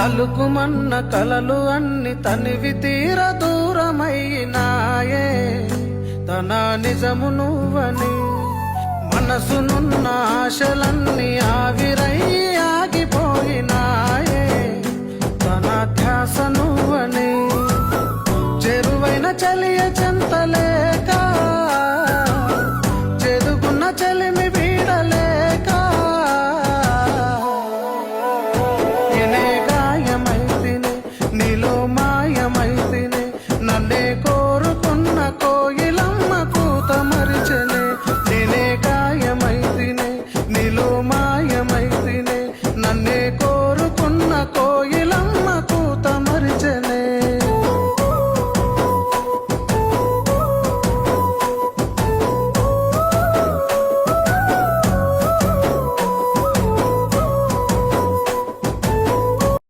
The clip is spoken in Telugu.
తలుకుమన్న కలలు అన్ని తనివి తీర దూరమైనాయే, తన నిజము నువ్వని మనసునున్న ఆశలన్నీ ఆవిరై ఆగిపోయినాయే, తన ధ్యాస నువ్వని చెరువైన చలియ